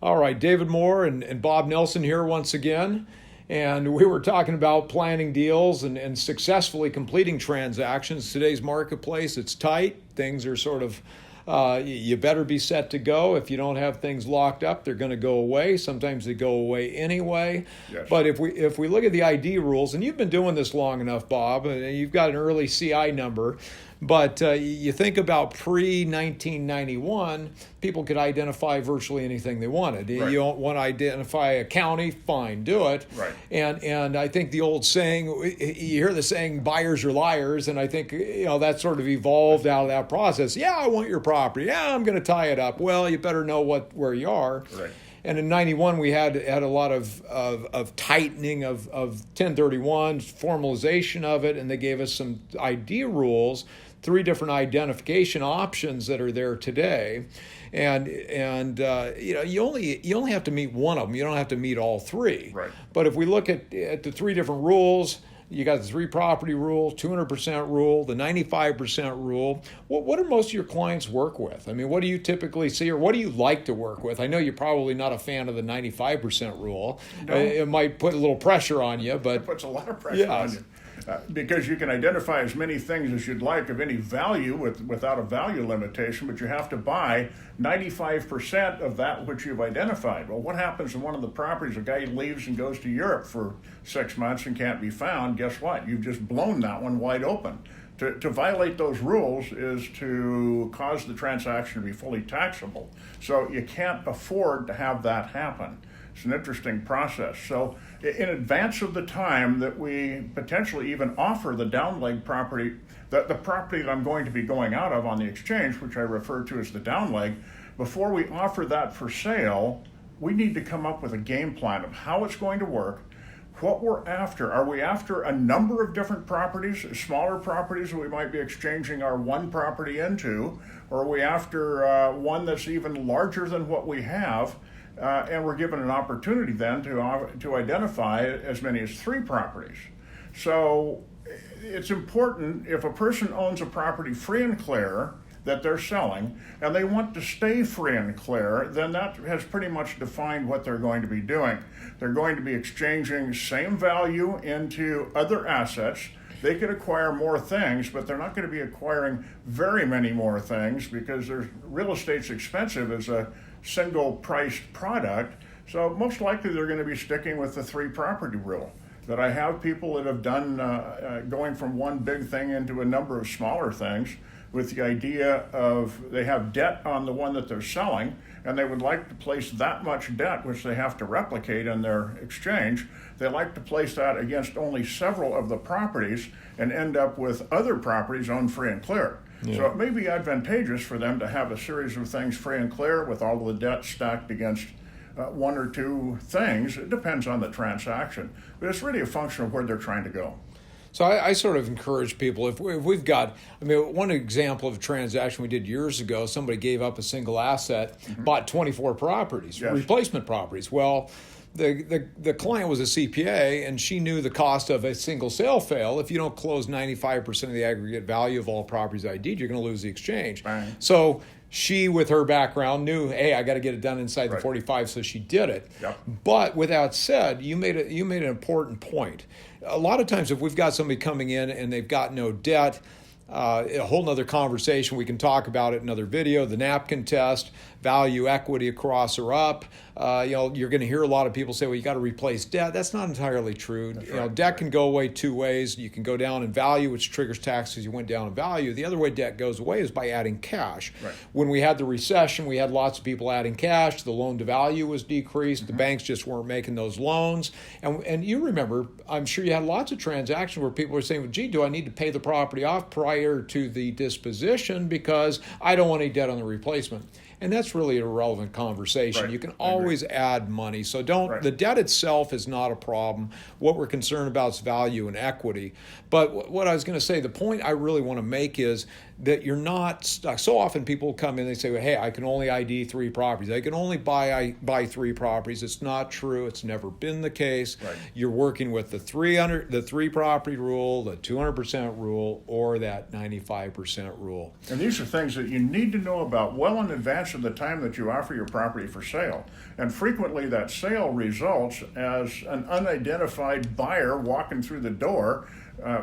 All right, David Moore and Bob Nelson here once again. And we were talking about planning deals and successfully completing transactions. Today's marketplace, it's tight. Things are sort of, you better be set to go. If you don't have things locked up, they're going to go away. Sometimes they go away anyway. Yes. But if we look at the ID rules, and you've been doing this long enough, Bob, and you've got an early CI number, but you think about pre-1991, people could identify virtually anything they wanted. Right. You don't want to identify a county, fine, do it. Right. And I think the old saying, you hear the saying, buyers are liars, and I think that sort of evolved out of that process. Yeah, I want your property. Yeah, I'm going to tie it up. Well, you better know where you are. Right. And in 91, we had a lot of tightening of 1031, formalization of it, and they gave us some ID rules, 3 different identification options that are there today. And you only have to meet one of them. You don't have to meet all 3. Right. But if we look at the 3 different rules, you got the 3 property rule, 200% rule, the 95% rule. What do most of your clients work with? I mean, what do you typically see, or what do you like to work with? I know you're probably not a fan of the 95% rule. No. It might put a little pressure on you, but It puts a lot of pressure on you. Because you can identify as many things as you'd like of any value without a value limitation, but you have to buy 95% of that which you've identified. Well, what happens in one of the properties? A guy leaves and goes to Europe for 6 months and can't be found. Guess what? You've just blown that one wide open. To violate those rules is to cause the transaction to be fully taxable. So you can't afford to have that happen. It's an interesting process. So in advance of the time that we potentially even offer the downleg property, the property that I'm going to be going out of on the exchange, which I refer to as the downleg, before we offer that for sale, we need to come up with a game plan of how it's going to work, what we're after. Are we after a number of different properties, smaller properties that we might be exchanging our one property into, or are we after one that's even larger than what we have? And we're given an opportunity then to identify as many as 3 properties. So it's important, if a person owns a property free and clear that they're selling, and they want to stay free and clear, then that has pretty much defined what they're going to be doing. They're going to be exchanging same value into other assets. They could acquire more things, but they're not going to be acquiring very many more things because real estate's expensive as a single priced product. So most likely they're going to be sticking with the 3 property rule. But I have people that have done going from one big thing into a number of smaller things with the idea of they have debt on the one that they're selling, and they would like to place that much debt, which they have to replicate in their exchange. They like to place that against only several of the properties and end up with other properties owned free and clear. Yeah. So it may be advantageous for them to have a series of things free and clear with all of the debt stacked against 1 or 2 things. It depends on the transaction, but it's really a function of where they're trying to go. So I sort of encourage people, if we've got, one example of a transaction we did years ago, somebody gave up a single asset, bought 24 properties, yes, replacement properties. Well, the client was a CPA, and she knew the cost of a single sale fail. If you don't close 95% of the aggregate value of all properties ID'd, you're going to lose the exchange. Right. So she, with her background, knew, hey, I got to get it done inside right, the 45, so she did it. Yep. But with that said, you made an important point. A lot of times, if we've got somebody coming in and they've got no debt, a whole nother conversation. We can talk about it in another video. The napkin test, value equity across or up. You're going to hear a lot of people say, well, you got to replace debt. That's not entirely true. Right. Debt can go away 2 ways. You can go down in value, which triggers tax because you went down in value. The other way debt goes away is by adding cash. Right. When we had the recession, we had lots of people adding cash. The loan to value was decreased. The banks just weren't making those loans. And you remember, I'm sure you had lots of transactions where people were saying, well, gee, do I need to pay the property off prior to the disposition because I don't want any debt on the replacement? And that's really an irrelevant conversation. Right. You can always add money. So Right. the debt itself is not a problem. What we're concerned about is value and equity. But what I was going to say, the point I really want to make is that you're not stuck. So often people come in, they say, well, hey, I can only ID 3 properties. I can only buy 3 properties. It's not true. It's never been the case. Right. You're working with the 3 property rule, the 200% rule, or that 95% rule. And these are things that you need to know about well in advance of the time that you offer your property for sale. And frequently that sale results as an unidentified buyer walking through the door,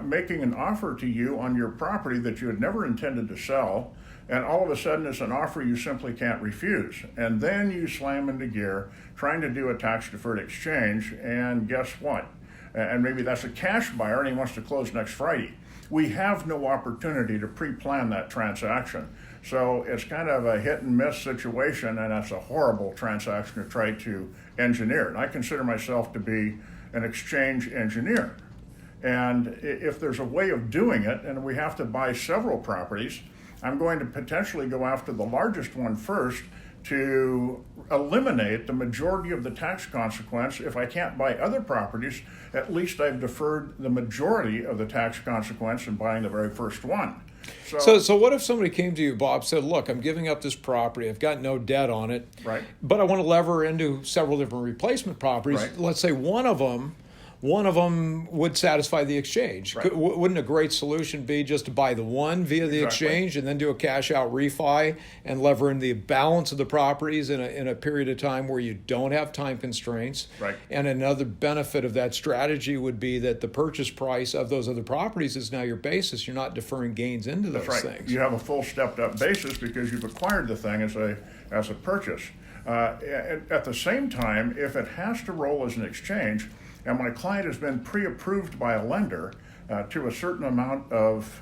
making an offer to you on your property that you had never intended to sell, and all of a sudden it's an offer you simply can't refuse. And then you slam into gear trying to do a tax-deferred exchange, and guess what? And maybe that's a cash buyer and he wants to close next Friday. We have no opportunity to pre-plan that transaction. So it's kind of a hit and miss situation, and that's a horrible transaction to try to engineer. And I consider myself to be an exchange engineer. And if there's a way of doing it, and we have to buy several properties, I'm going to potentially go after the largest one first to eliminate the majority of the tax consequence. If I can't buy other properties, at least I've deferred the majority of the tax consequence in buying the very first one. So what if somebody came to you, Bob, said, look, I'm giving up this property, I've got no debt on it, right, but I want to lever into several different replacement properties. Right. Let's say one of them would satisfy the exchange. Right. Wouldn't a great solution be just to buy the one via the exchange and then do a cash out refi and lever in the balance of the properties in a period of time where you don't have time constraints? Right. And another benefit of that strategy would be that the purchase price of those other properties is now your basis. You're not deferring gains into those things. You have a full stepped up basis because you've acquired the thing as a purchase. At the same time, if it has to roll as an exchange, and my client has been pre-approved by a lender to a certain amount of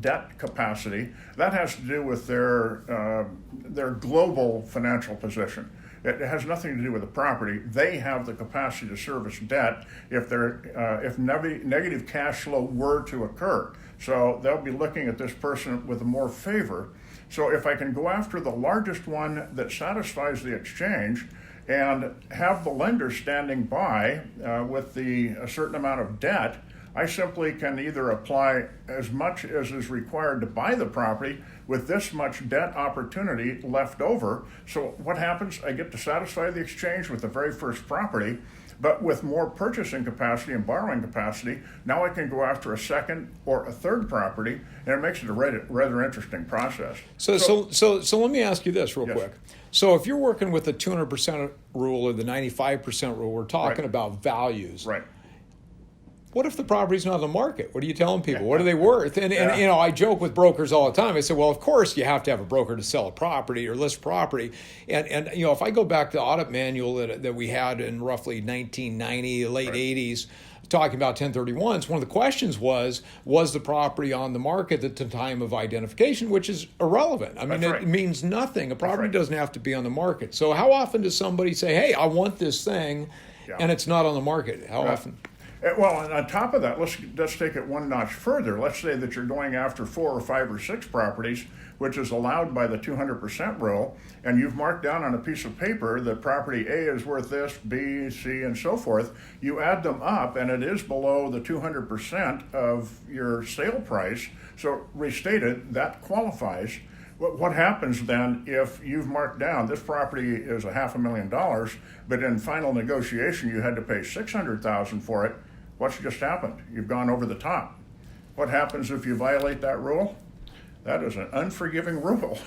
debt capacity, that has to do with their global financial position. It has nothing to do with the property. They have the capacity to service debt if negative cash flow were to occur. So they'll be looking at this person with more favor. So if I can go after the largest one that satisfies the exchange and have the lender standing by with a certain amount of debt, I simply can either apply as much as is required to buy the property with this much debt opportunity left over. So what happens? I get to satisfy the exchange with the very first property, but with more purchasing capacity and borrowing capacity, now I can go after a second or a third property, and it makes it a rather interesting process. So let me ask you this real quick. So if you're working with the 200% rule or the 95% rule, we're talking about values. Right. What if the property's not on the market? What are you telling people? What are they worth? And you know, I joke with brokers all the time. I say, well, of course you have to have a broker to sell a property or list property. And you know, if I go back to the audit manual that we had in roughly 1990, late 80s, talking about 1031s, one of the questions was the property on the market at the time of identification, which is irrelevant. I mean, it means nothing. A property doesn't have to be on the market. So how often does somebody say, hey, I want this thing, and it's not on the market? How often? Well, and on top of that, let's take it one notch further. Let's say that you're going after 4 or 5 or 6 properties, which is allowed by the 200% rule, and you've marked down on a piece of paper that property A is worth this, B, C, and so forth. You add them up, and it is below the 200% of your sale price. So restated, that qualifies. What happens then if you've marked down this property is $500,000, but in final negotiation you had to pay $600,000 for it? What's just happened? You've gone over the top. What happens if you violate that rule? That is an unforgiving rule.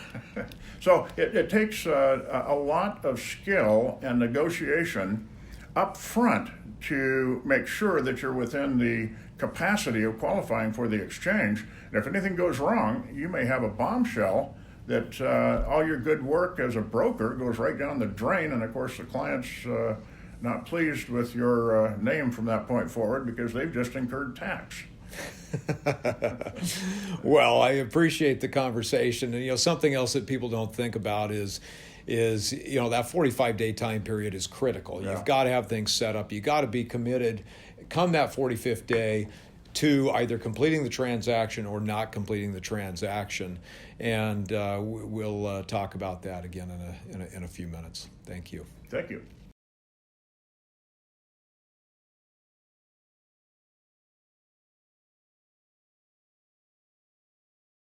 So it takes a lot of skill and negotiation up front to make sure that you're within the capacity of qualifying for the exchange. And if anything goes wrong, you may have a bombshell that all your good work as a broker goes right down the drain, and of course the client's not pleased with your name from that point forward because they've just incurred tax. Well, I appreciate the conversation, and you know, something else that people don't think about is you know, that 45-day time period is critical. You've got to have things set up. You got to be committed come that 45th day to either completing the transaction or not completing the transaction. And we'll talk about that again in a few minutes. Thank you. Thank you.